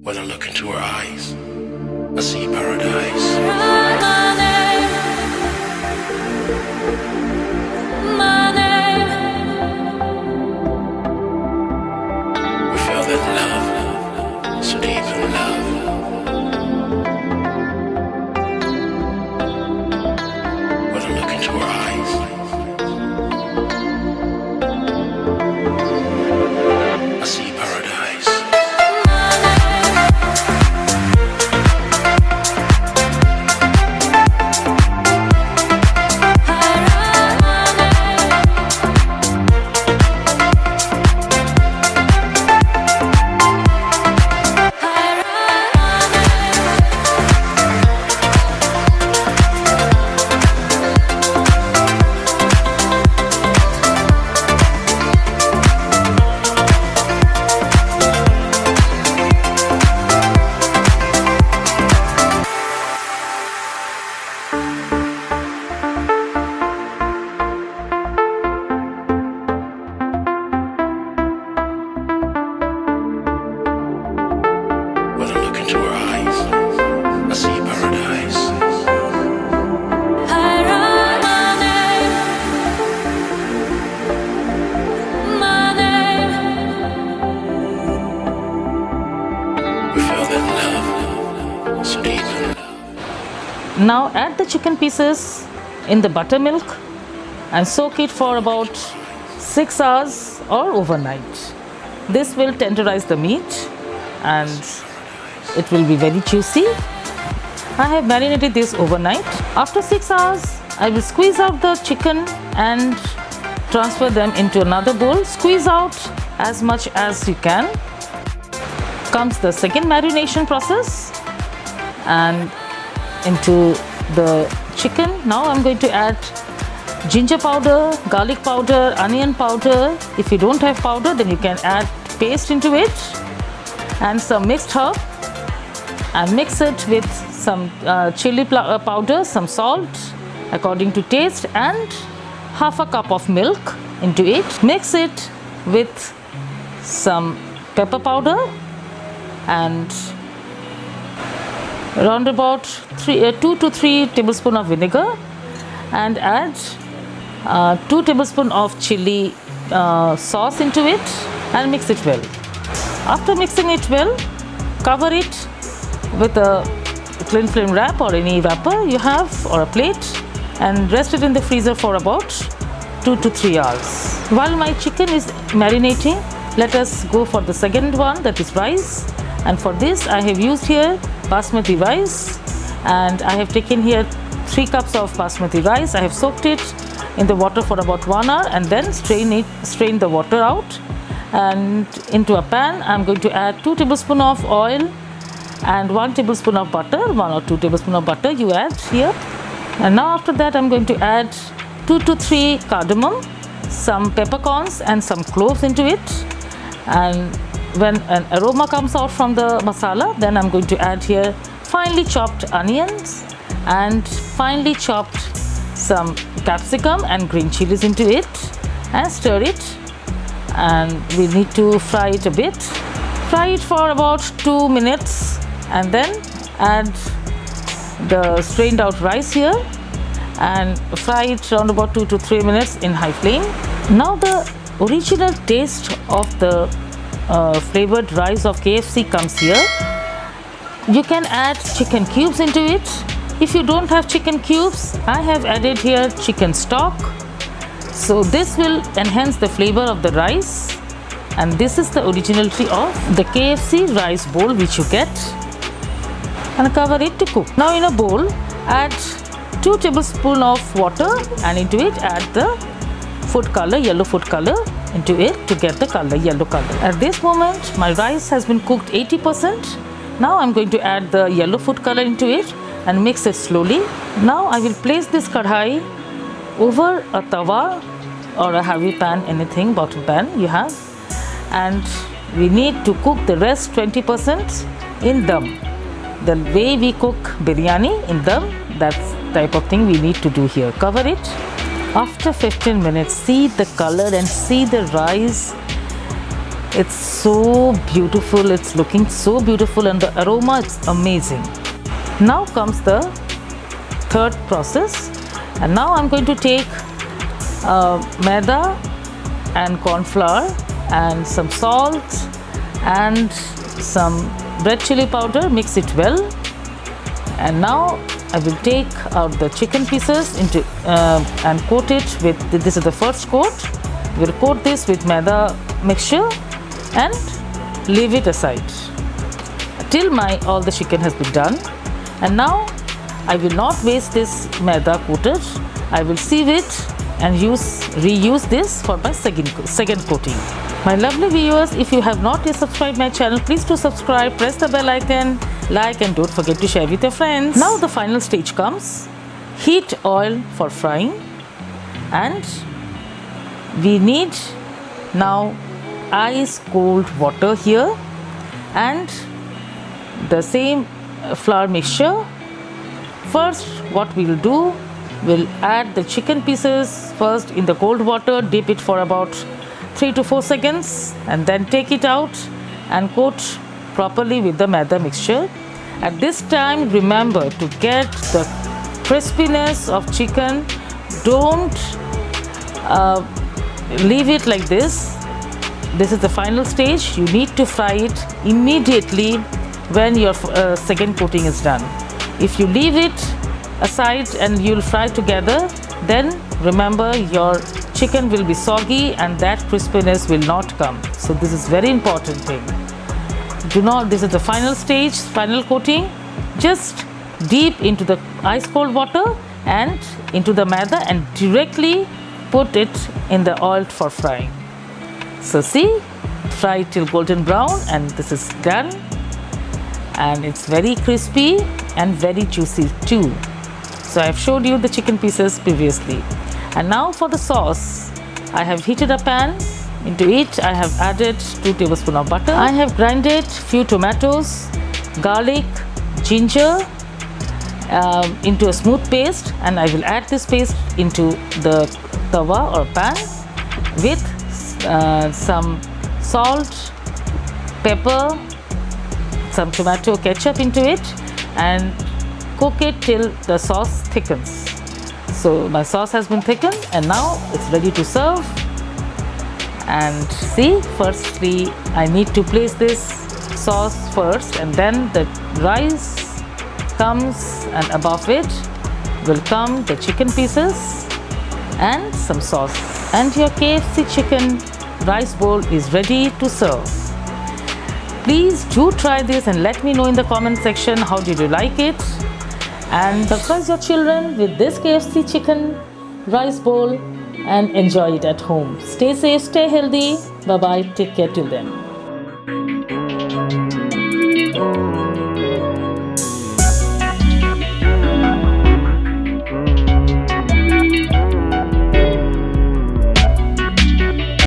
When I look into her eyes, I see paradise. My name. We feel that love, so deep in love. When I look into her eyes, I see paradise. When I look into her eyes, I see paradise. My name. We feel that love, so deep in love. Now add the chicken pieces in the buttermilk and soak it for about 6 hours or overnight. This will tenderize the meat and it will be very juicy. I have marinated this overnight. After 6 hours, I will squeeze out the chicken and transfer them into another bowl. Squeeze out as much as you can. Comes the second marination process and into the chicken. Now I'm going to add ginger powder, garlic powder, onion powder. If you don't have powder, then you can add paste into it and some mixed herb and mix it with some chili powder, some salt according to taste and half a cup of milk into it. Mix it with some pepper powder and around about 2 to 3 tablespoons of vinegar and add 2 tablespoons of chili sauce into it and mix it well. After mixing it well, cover it with a cling film wrap or any wrapper you have or a plate and rest it in the freezer for about 2 to 3 hours. While my chicken is marinating, let us go for the second one, that is rice. And for this I have used here basmati rice and I have taken here 3 cups of basmati rice. I have soaked it in the water for about 1 hour and then strain the water out. And into a pan I am going to add 2 tablespoons of oil and 1 tablespoon of butter, 1 or 2 tablespoons of butter you add here. And now after that I am going to add 2 to 3 cardamom, some peppercorns and some cloves into it. And when an aroma comes out from the masala, then I am going to add here finely chopped onions and finely chopped some capsicum and green chilies into it and stir it. And we need to fry it a bit. Fry it for about 2 minutes and then add the strained out rice here and fry it around about 2 to 3 minutes in high flame. Now the original taste of the flavored rice of KFC comes here. You can add chicken cubes into it. If you don't have chicken cubes, I have added here chicken stock. So this will enhance the flavor of the rice, and this is the originality of the KFC rice bowl which you get, and cover it to cook. Now in a bowl add 2 tablespoons of water and into it add the food color, yellow food color into it to get the color, yellow color. At this moment my rice has been cooked 80%. Now I'm going to add the yellow food color into it and mix it slowly. Now I will place this kadhai over a tawa or a heavy pan, anything, bottom pan you have, and we need to cook the rest 20% in dum. The way we cook biryani in dum, that's type of thing we need to do here. Cover it. After 15 minutes, see the color and see the rice It's so beautiful, it's looking so beautiful, and the aroma is amazing. Now comes the third process, and now I'm going to take maida and corn flour and some salt and some red chili powder, mix it well, and now I will take out the chicken pieces into and coat it with, this is the first coat. We'll coat this with maida mixture and leave it aside till all the chicken has been done. And now I will not waste this maida coated. I will sieve it and reuse this for my second coating. My lovely viewers, if you have not yet subscribed my channel, please do subscribe, press the bell icon, like, and don't forget to share with your friends. Now the final stage comes. Heat oil for frying, and we need now ice cold water here, and the same flour mixture. First, what we will do, we'll add the chicken pieces first in the cold water, dip it for about 3 to 4 seconds, and then take it out and coat properly with the maida mixture. At this time, remember to get the crispiness of chicken. Don't leave it like this. This is the final stage. You need to fry it immediately when your second coating is done. If you leave it aside and you'll fry together, then remember your chicken will be soggy and that crispiness will not come. So this is very important thing. This is the final stage, final coating. Just deep into the ice cold water and into the maida and directly put it in the oil for frying. So see, fry it till golden brown, and this is done, and it's very crispy and very juicy too. So I have showed you the chicken pieces previously. And now for the sauce, I have heated a pan. Into it I have added 2 tablespoons of butter. I have grinded few tomatoes, garlic, ginger into a smooth paste, and I will add this paste into the tawa or pan with some salt, pepper, some tomato ketchup into it, and cook it till the sauce thickens. So my sauce has been thickened, and now it's ready to serve. And see, firstly I need to place this sauce first, and then the rice comes, and above it will come the chicken pieces and some sauce, and your KFC chicken rice bowl is ready to serve. Please do try this and let me know in the comment section how did you like it, and surprise your children with this KFC chicken rice bowl and enjoy it at home. Stay safe, stay healthy. Bye bye, take care till then.